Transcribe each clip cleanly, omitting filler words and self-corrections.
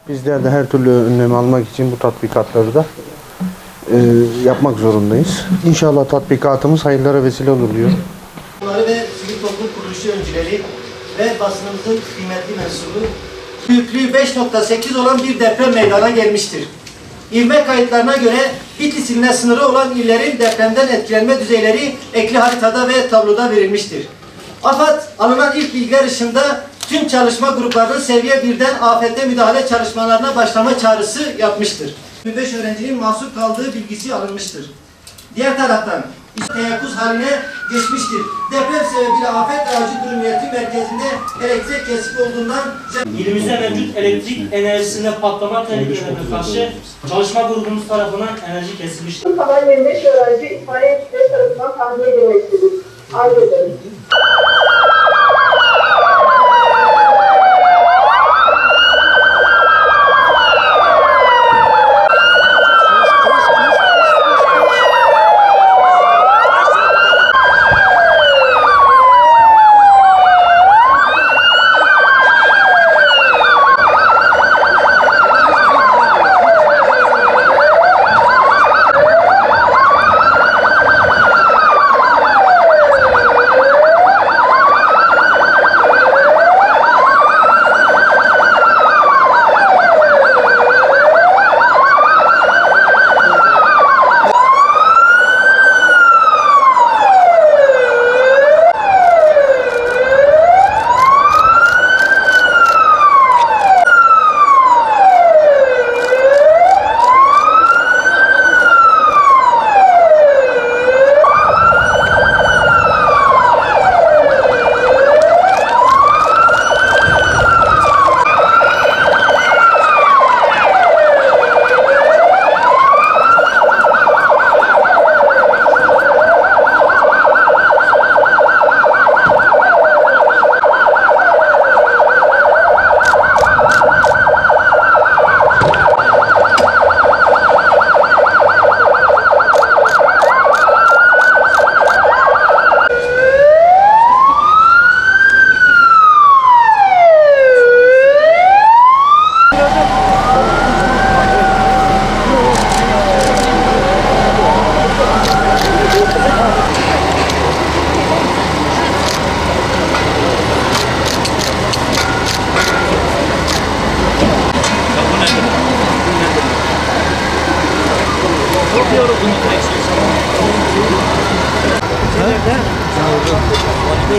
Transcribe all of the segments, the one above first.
Bizler de her türlü önlemi almak için bu tatbikatları da yapmak zorundayız. İnşallah tatbikatımız hayırlara vesile olur diyor. Ve sivil toplum kuruluşu öncüleri ve basınımızın kıymetli mensubu büyüklüğü 5.8 olan bir deprem meydana gelmiştir. İvme kayıtlarına göre Bitlis iline sınırı olan illerin depremden etkilenme düzeyleri ekli haritada ve tabloda verilmiştir. AFAD alınan ilk bilgiler ışığında tüm çalışma gruplarının seviye 1'den afette müdahale çalışmalarına başlama çağrısı yapmıştır. 25 öğrencinin mahsur kaldığı bilgisi alınmıştır. Diğer taraftan teyakkuz haline geçmiştir. Deprem sebebiyle Afet ve Acil Durum Yönetim Merkezi'nde elektrik kesik olduğundan İlimizde mevcut elektrik enerjisinde patlama tehlikelerine karşı çalışma grubumuz tarafından enerji kesilmiştir. Kalan 25 öğrenci itfaiye ekipleri tarafından tahliye edilmektedir. Arz ederim.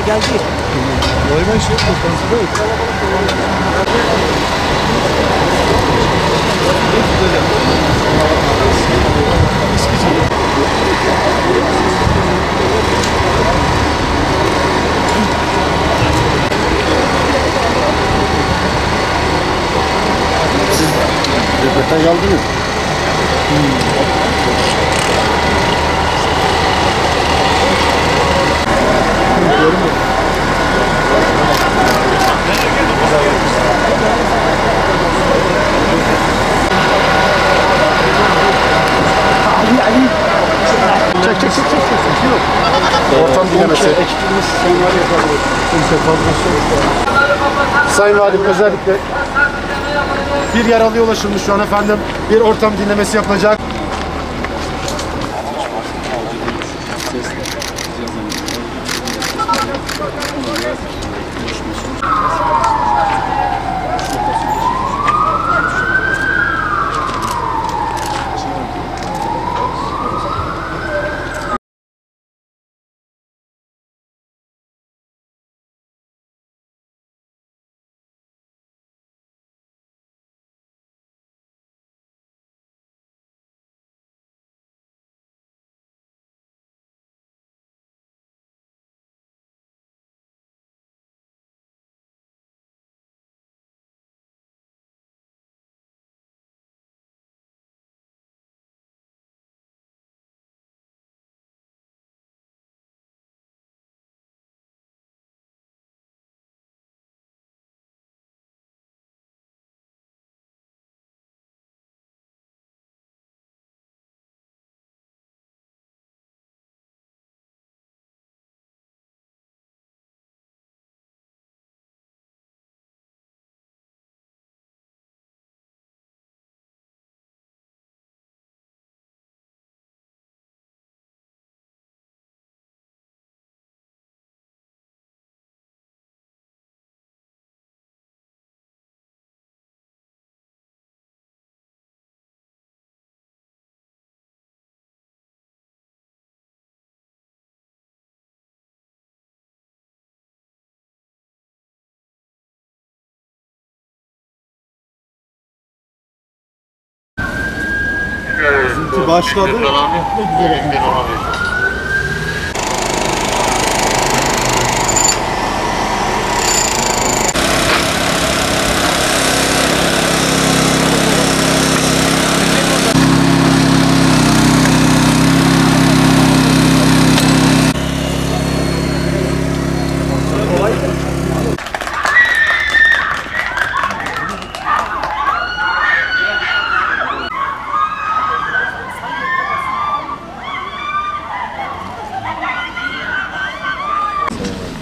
geldi. Oyman şey toplantıda yok. Siz röportaj aldınız. Ortam dinlemesi. Sayın Valim özellikle bir yaralıya ulaşılmış şu an efendim. Bir ortam dinlemesi yapılacak. başladı.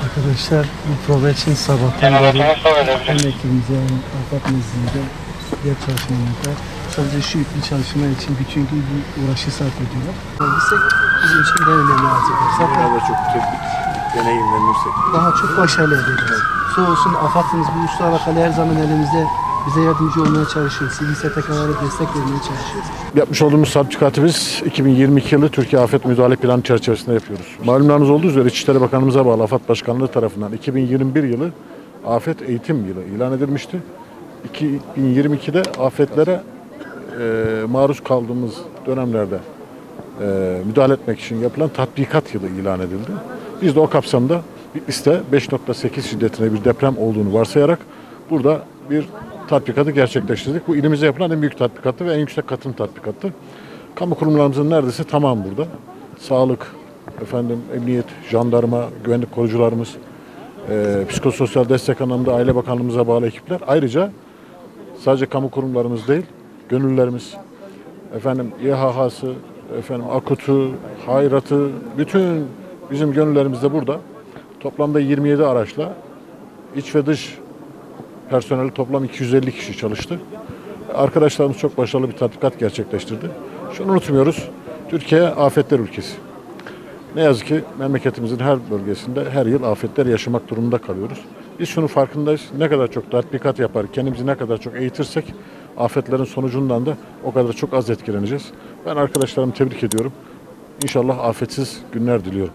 Arkadaşlar bu prova için sabahtan beri hem ekibimize hem afet nezdinde diğer çalışmalarda sadece şu ipi çalışma için bütün gün bir uğraşı sarf ediyorlar. Biz bizim için de önemli hazırlar. Zaten Daha da çok teknik deneyimlenirsek. daha çok başarılı edeceğiz. Sağ olsun AFAD'ımız bu usta alakalı her zaman elimizde bize yardımcı olmaya çalışıyor. Sivil STK'lara destek vermeye çalışıyoruz. Yapmış olduğumuz sertifikatı biz 2022 yılı Türkiye Afet Müdahale Planı çerçevesinde yapıyoruz. Malumlarınız olduğu üzere İçişleri Bakanımıza bağlı AFAD Başkanlığı tarafından 2021 yılı Afet Eğitim Yılı ilan edilmişti. 2022'de afetlere maruz kaldığımız dönemlerde müdahale etmek için yapılan tatbikat yılı ilan edildi. Biz de o kapsamda Bitlis'te 5.8 şiddetine bir deprem olduğunu varsayarak burada bir tatbikatı gerçekleştirdik. Bu ilimize yapılan en büyük tatbikattı ve en yüksek katın tatbikattı. Kamu kurumlarımızın neredeyse tamamı burada. Sağlık, emniyet, jandarma, güvenlik korucularımız, psikososyal destek anlamında Aile Bakanlığımıza bağlı ekipler. Ayrıca sadece kamu kurumlarımız değil, gönüllülerimiz, İHH'sı, AKUT'u, Hayrat'ı, bütün bizim gönüllerimiz de burada. Toplamda 27 araçla iç ve dış personeli toplam 250 kişi çalıştı. Arkadaşlarımız çok başarılı bir tatbikat gerçekleştirdi. Şunu unutmuyoruz, Türkiye afetler ülkesi. Ne yazık ki memleketimizin her bölgesinde her yıl afetler yaşamak durumunda kalıyoruz. Biz şunun farkındayız, ne kadar çok tatbikat yapar, kendimizi ne kadar çok eğitirsek afetlerin sonucundan da o kadar çok az etkileneceğiz. Ben arkadaşlarımı tebrik ediyorum. İnşallah afetsiz günler diliyorum.